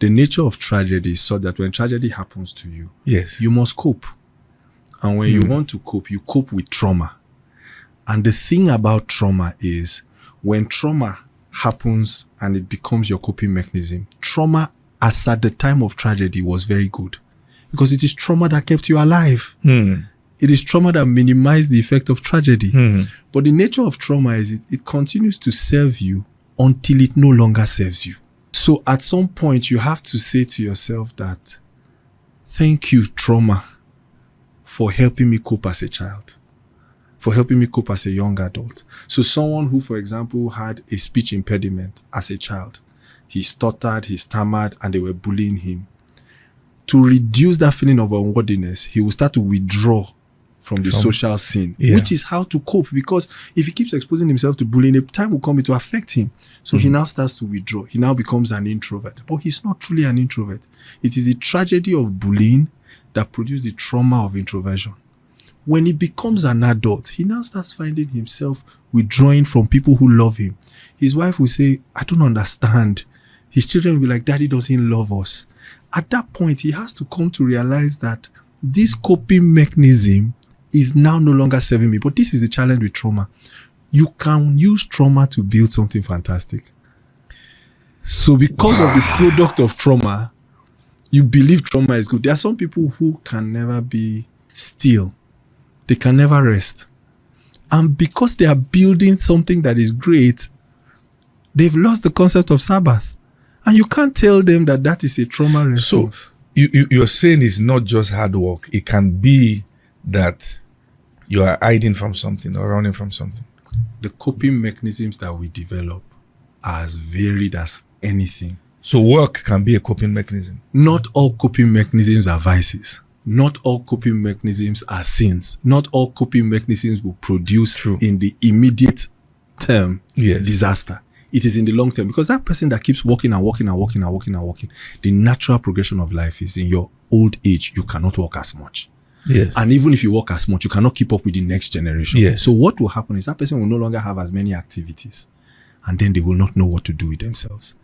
the nature of tragedy is so that when tragedy happens to you, Yes. you must cope. And when you want to cope, you cope with trauma. And the thing about trauma is when trauma happens and it becomes your coping mechanism, trauma as at the time of tragedy was very good because it is trauma that kept you alive. It is trauma that minimized the effect of tragedy. But the nature of trauma is it continues to serve you until it no longer serves you. So at some point, you have to say to yourself that, thank you, trauma, for helping me cope as a child, for helping me cope as a young adult. So someone who, for example, had a speech impediment as a child, he stuttered, he stammered, and they were bullying him. To reduce that feeling of unworthiness, he will start to withdraw from the social scene, which is how to cope. Because if he keeps exposing himself to bullying, a time will come it will affect him. So he now starts to withdraw. He now becomes an introvert. But he's not truly an introvert. It is the tragedy of bullying that produced the trauma of introversion. When he becomes an adult, he now starts finding himself withdrawing from people who love him. His wife will say, I don't understand. His children will be like, Daddy doesn't love us. At that point, he has to come to realize that this coping mechanism is now no longer serving me. But this is the challenge with trauma. You can use trauma to build something fantastic. So because of the product of trauma, you believe trauma is good. There are some people who can never be still. They can never rest. And because they are building something that is great, they've lost the concept of Sabbath. And you can't tell them that that is a trauma response. So you're saying it's not just hard work. It can be that you are hiding from something or running from something. The coping mechanisms that we develop are as varied as anything. So work can be a coping mechanism. Not all coping mechanisms are vices. Not all coping mechanisms are sins. Not all coping mechanisms will produce in the immediate term disaster. It is in the long term, because that person that keeps walking and walking and walking and walking and walking, the natural progression of life is in your old age, you cannot walk as much. Yes. And even if you walk as much, you cannot keep up with the next generation. Yes. So what will happen is that person will no longer have as many activities, and then they will not know what to do with themselves.